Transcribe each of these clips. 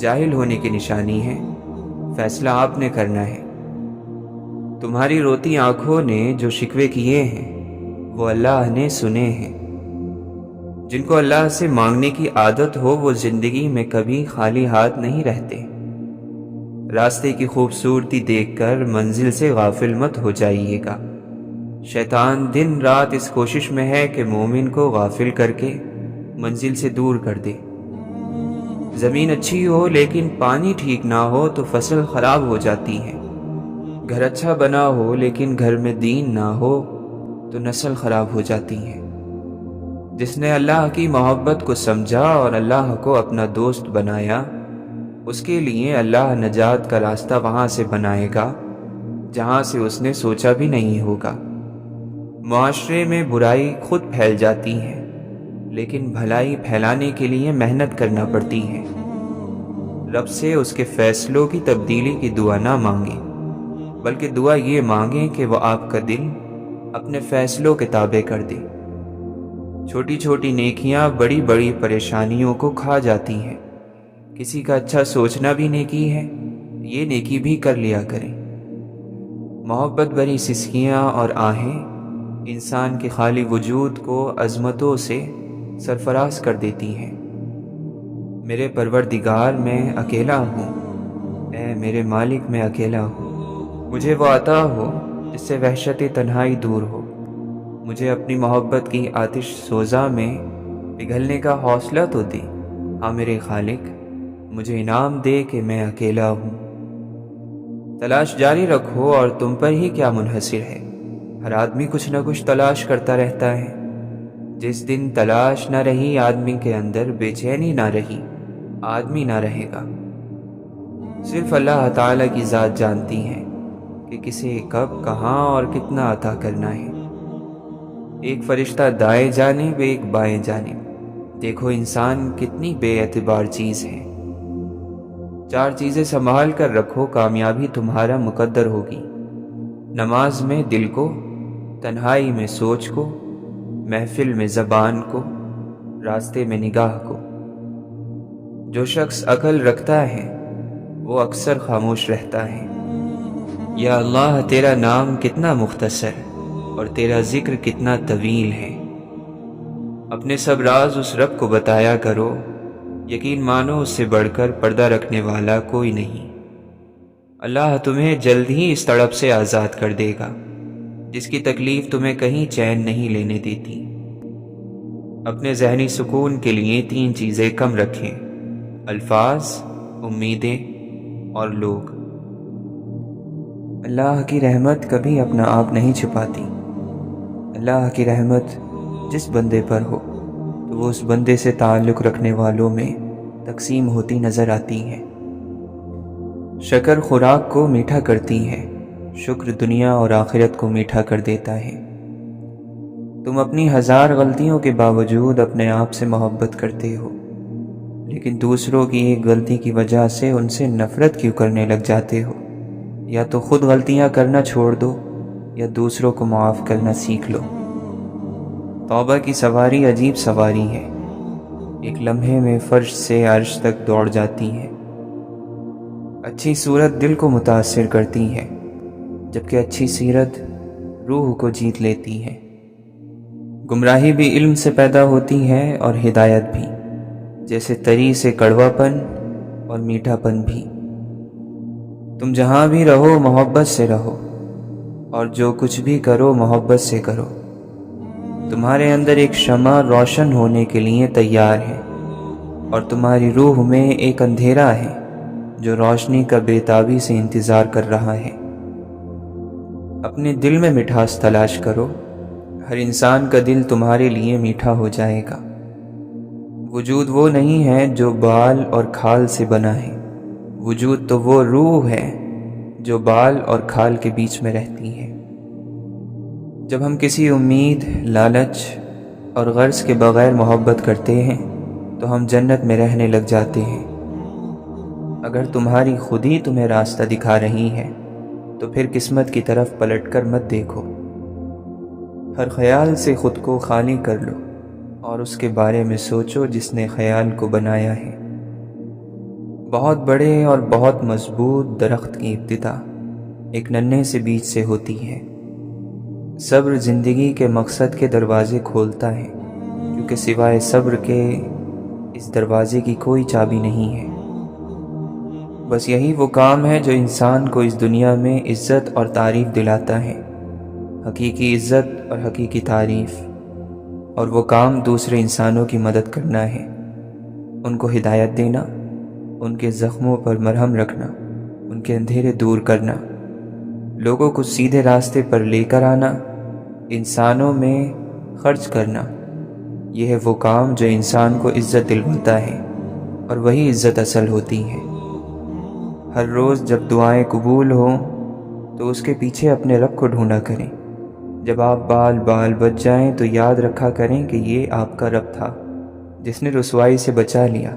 جاہل ہونے کی نشانی ہے، فیصلہ آپ نے کرنا ہے۔ تمہاری روتی آنکھوں نے جو شکوے کیے ہیں وہ اللہ نے سنے ہیں۔ جن کو اللہ سے مانگنے کی عادت ہو وہ زندگی میں کبھی خالی ہاتھ نہیں رہتے۔ راستے کی خوبصورتی دیکھ کر منزل سے غافل مت ہو جائیے گا۔ شیطان دن رات اس کوشش میں ہے کہ مومن کو غافل کر کے منزل سے دور کر دے۔ زمین اچھی ہو لیکن پانی ٹھیک نہ ہو تو فصل خراب ہو جاتی ہے۔ گھر اچھا بنا ہو لیکن گھر میں دین نہ ہو تو نسل خراب ہو جاتی ہے۔ جس نے اللہ کی محبت کو سمجھا اور اللہ کو اپنا دوست بنایا، اس کے لیے اللہ نجات کا راستہ وہاں سے بنائے گا جہاں سے اس نے سوچا بھی نہیں ہوگا۔ معاشرے میں برائی خود پھیل جاتی ہے لیکن بھلائی پھیلانے کے لیے محنت کرنا پڑتی ہے۔ رب سے اس کے فیصلوں کی تبدیلی کی دعا نہ مانگیں، بلکہ دعا یہ مانگیں کہ وہ آپ کا دل اپنے فیصلوں کے تابع کر دے۔ چھوٹی چھوٹی نیکیاں بڑی بڑی پریشانیوں کو کھا جاتی ہیں۔ کسی کا اچھا سوچنا بھی نیکی ہے، یہ نیکی بھی کر لیا کریں۔ محبت بھری سسکیاں اور آہیں انسان کے خالی وجود کو عظمتوں سے سرفراز کر دیتی ہیں۔ میرے پروردگار میں اکیلا ہوں، اے میرے مالک میں اکیلا ہوں۔ مجھے وہ عطا ہو جس سے وحشت تنہائی دور ہو۔ مجھے اپنی محبت کی آتش سوزاں میں پگھلنے کا حوصلہ تو دے۔ ہاں میرے خالق، مجھے انعام دے کہ میں اکیلا ہوں۔ تلاش جاری رکھو اور تم پر ہی کیا منحصر ہے۔ ہر آدمی کچھ نہ کچھ تلاش کرتا رہتا ہے۔ جس دن تلاش نہ رہی آدمی کے اندر، بے چینی نہ رہی، آدمی نہ رہے گا۔ صرف اللہ تعالیٰ کی ذات جانتی ہے کہ کسے کب کہاں اور کتنا عطا کرنا ہے۔ ایک فرشتہ دائیں جانب ایک بائیں جانب، دیکھو انسان کتنی بے اعتبار چیز ہے۔ 4 چیزیں سنبھال کر رکھو، کامیابی تمہارا مقدر ہوگی۔ نماز میں دل کو، تنہائی میں سوچ کو، محفل میں زبان کو، راستے میں نگاہ کو۔ جو شخص عقل رکھتا ہے وہ اکثر خاموش رہتا ہے۔ یا اللہ، تیرا نام کتنا مختصر اور تیرا ذکر کتنا طویل ہے۔ اپنے سب راز اس رب کو بتایا کرو، یقین مانو اس سے بڑھ کر پردہ رکھنے والا کوئی نہیں۔ اللہ تمہیں جلد ہی اس تڑپ سے آزاد کر دے گا جس کی تکلیف تمہیں کہیں چین نہیں لینے دیتی۔ اپنے ذہنی سکون کے لیے 3 چیزیں کم رکھیں: الفاظ، امیدیں اور لوگ۔ اللہ کی رحمت کبھی اپنا آپ نہیں چھپاتی۔ اللہ کی رحمت جس بندے پر ہو تو وہ اس بندے سے تعلق رکھنے والوں میں تقسیم ہوتی نظر آتی ہے۔ شکر خوراک کو میٹھا کرتی ہے، شکر دنیا اور آخرت کو میٹھا کر دیتا ہے۔ تم اپنی 1000 غلطیوں کے باوجود اپنے آپ سے محبت کرتے ہو، لیکن دوسروں کی ایک غلطی کی وجہ سے ان سے نفرت کیوں کرنے لگ جاتے ہو؟ یا تو خود غلطیاں کرنا چھوڑ دو یا دوسروں کو معاف کرنا سیکھ لو۔ توبہ کی سواری عجیب سواری ہے، ایک لمحے میں فرش سے عرش تک دوڑ جاتی ہے۔ اچھی صورت دل کو متاثر کرتی ہے، جبکہ اچھی سیرت روح کو جیت لیتی ہے۔ گمراہی بھی علم سے پیدا ہوتی ہے اور ہدایت بھی، جیسے تری سے کڑوا پن اور میٹھا پن بھی۔ تم جہاں بھی رہو محبت سے رہو، اور جو کچھ بھی کرو محبت سے کرو۔ تمہارے اندر ایک شمع روشن ہونے کے لیے تیار ہے، اور تمہاری روح میں ایک اندھیرا ہے جو روشنی کا بے تابی سے انتظار کر رہا ہے۔ اپنے دل میں مٹھاس تلاش کرو، ہر انسان کا دل تمہارے لیے میٹھا ہو جائے گا۔ وجود وہ نہیں ہے جو بال اور کھال سے بنا ہے، وجود تو وہ روح ہے جو بال اور کھال کے بیچ میں رہتی ہے۔ جب ہم کسی امید، لالچ اور غرض کے بغیر محبت کرتے ہیں تو ہم جنت میں رہنے لگ جاتے ہیں۔ اگر تمہاری خودی تمہیں راستہ دکھا رہی ہے تو پھر قسمت کی طرف پلٹ کر مت دیکھو۔ ہر خیال سے خود کو خالی کر لو اور اس کے بارے میں سوچو جس نے خیال کو بنایا ہے۔ بہت بڑے اور بہت مضبوط درخت کی ابتدا ایک ننھے سے بیج سے ہوتی ہے۔ صبر زندگی کے مقصد کے دروازے کھولتا ہے، کیونکہ سوائے صبر کے اس دروازے کی کوئی چابی نہیں ہے۔ بس یہی وہ کام ہے جو انسان کو اس دنیا میں عزت اور تعریف دلاتا ہے، حقیقی عزت اور حقیقی تعریف۔ اور وہ کام دوسرے انسانوں کی مدد کرنا ہے، ان کو ہدایت دینا، ان کے زخموں پر مرہم رکھنا، ان کے اندھیرے دور کرنا، لوگوں کو سیدھے راستے پر لے کر آنا، انسانوں میں خرچ کرنا۔ یہ ہے وہ کام جو انسان کو عزت دلواتا ہے، اور وہی عزت اصل ہوتی ہے۔ ہر روز جب دعائیں قبول ہوں تو اس کے پیچھے اپنے رب کو ڈھونڈا کریں۔ جب آپ بال بچ جائیں تو یاد رکھا کریں کہ یہ آپ کا رب تھا جس نے رسوائی سے بچا لیا۔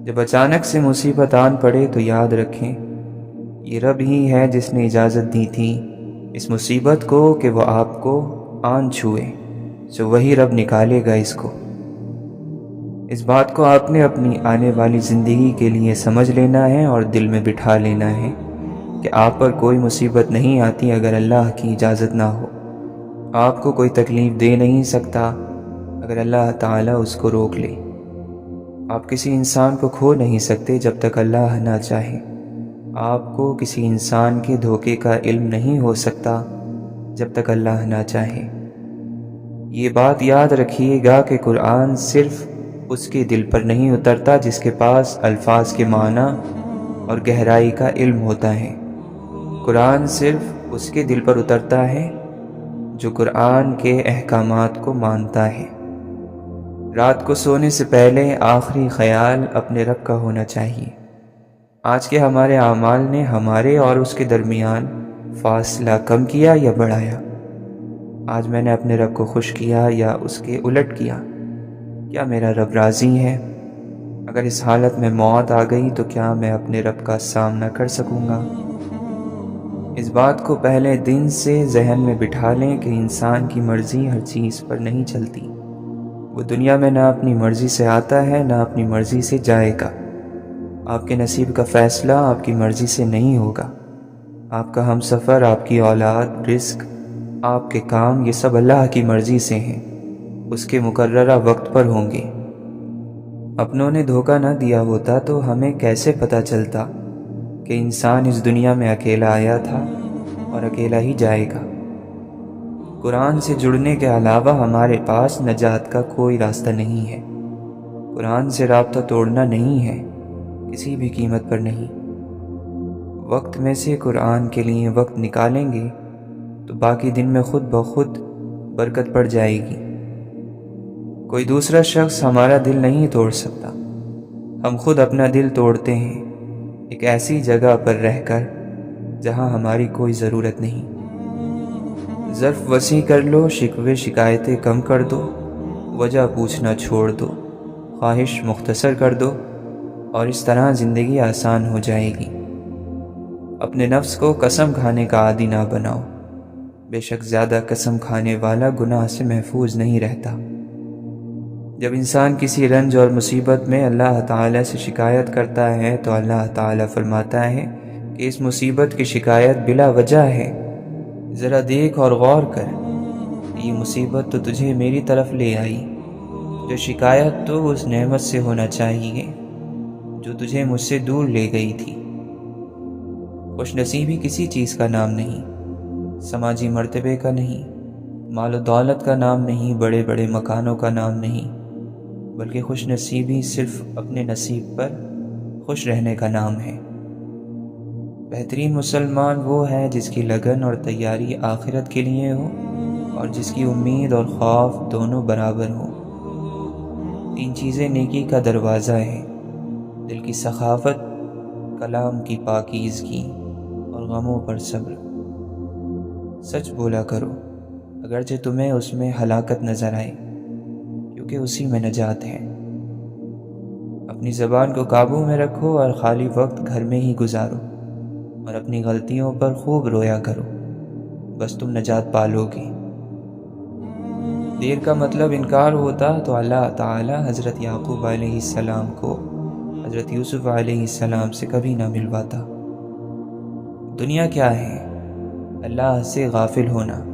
جب اچانک سے مصیبت آن پڑے تو یاد رکھیں یہ رب ہی ہے جس نے اجازت دی تھی اس مصیبت کو کہ وہ آپ کو آن چھوئے، تو وہی رب نکالے گا اس کو۔ اس بات کو آپ نے اپنی آنے والی زندگی کے لیے سمجھ لینا ہے اور دل میں بٹھا لینا ہے کہ آپ پر کوئی مصیبت نہیں آتی اگر اللہ کی اجازت نہ ہو۔ آپ کو کوئی تکلیف دے نہیں سکتا اگر اللہ تعالیٰ اس کو روک لے۔ آپ کسی انسان کو کھو نہیں سکتے جب تک اللہ نہ چاہے۔ آپ کو کسی انسان کے دھوکے کا علم نہیں ہو سکتا جب تک اللہ نہ چاہے۔ یہ بات یاد رکھیے گا کہ قرآن صرف اس کے دل پر نہیں اترتا جس کے پاس الفاظ کے معنی اور گہرائی کا علم ہوتا ہے۔ قرآن صرف اس کے دل پر اترتا ہے جو قرآن کے احکامات کو مانتا ہے۔ رات کو سونے سے پہلے آخری خیال اپنے رب کا ہونا چاہیے۔ آج کے ہمارے اعمال نے ہمارے اور اس کے درمیان فاصلہ کم کیا یا بڑھایا؟ آج میں نے اپنے رب کو خوش کیا یا اس کے الٹ کیا؟ کیا میرا رب راضی ہے؟ اگر اس حالت میں موت آ گئی تو کیا میں اپنے رب کا سامنا کر سکوں گا؟ اس بات کو پہلے دن سے ذہن میں بٹھا لیں کہ انسان کی مرضی ہر چیز پر نہیں چلتی۔ وہ دنیا میں نہ اپنی مرضی سے آتا ہے نہ اپنی مرضی سے جائے گا۔ آپ کے نصیب کا فیصلہ آپ کی مرضی سے نہیں ہوگا۔ آپ کا ہم سفر، آپ کی اولاد، رزق، آپ کے کام، یہ سب اللہ کی مرضی سے ہیں، اس کے مقررہ وقت پر ہوں گے۔ اپنوں نے دھوکہ نہ دیا ہوتا تو ہمیں کیسے پتہ چلتا کہ انسان اس دنیا میں اکیلا آیا تھا اور اکیلا ہی جائے گا۔ قرآن سے جڑنے کے علاوہ ہمارے پاس نجات کا کوئی راستہ نہیں ہے۔ قرآن سے رابطہ توڑنا نہیں ہے، کسی بھی قیمت پر نہیں۔ وقت میں سے قرآن کے لیے وقت نکالیں گے تو باقی دن میں خود بخود برکت پڑ جائے گی۔ کوئی دوسرا شخص ہمارا دل نہیں توڑ سکتا، ہم خود اپنا دل توڑتے ہیں، ایک ایسی جگہ پر رہ کر جہاں ہماری کوئی ضرورت نہیں۔ ظرف وسیع کر لو، شکوے شکایتیں کم کر دو، وجہ پوچھنا چھوڑ دو، خواہش مختصر کر دو، اور اس طرح زندگی آسان ہو جائے گی۔ اپنے نفس کو قسم کھانے کا عادی نہ بناؤ، بے شک زیادہ قسم کھانے والا گناہ سے محفوظ نہیں رہتا۔ جب انسان کسی رنج اور مصیبت میں اللہ تعالیٰ سے شکایت کرتا ہے تو اللہ تعالیٰ فرماتا ہے کہ اس مصیبت کی شکایت بلا وجہ ہے، ذرا دیکھ اور غور کر، یہ مصیبت تو تجھے میری طرف لے آئی، جو شکایت تو اس نعمت سے ہونا چاہیے جو تجھے مجھ سے دور لے گئی تھی۔ خوش نصیبی کسی چیز کا نام نہیں، سماجی مرتبے کا نہیں، مال و دولت کا نام نہیں، بڑے بڑے مکانوں کا نام نہیں، بلکہ خوش نصیبی صرف اپنے نصیب پر خوش رہنے کا نام ہے۔ بہترین مسلمان وہ ہے جس کی لگن اور تیاری آخرت کے لیے ہو اور جس کی امید اور خوف دونوں برابر ہوں۔ 3 چیزیں نیکی کا دروازہ ہیں: دل کی سخاوت، کلام کی پاکیزگی اور غموں پر صبر۔ سچ بولا کرو اگرچہ تمہیں اس میں ہلاکت نظر آئے، کیونکہ اسی میں نجات ہے۔ اپنی زبان کو قابو میں رکھو اور خالی وقت گھر میں ہی گزارو، اور اپنی غلطیوں پر خوب رویا کرو، بس تم نجات پالو گے۔ دیر کا مطلب انکار ہوتا تو اللہ تعالی حضرت یعقوب علیہ السلام کو حضرت یوسف علیہ السلام سے کبھی نہ ملواتا۔ دنیا کیا ہے؟ اللہ سے غافل ہونا،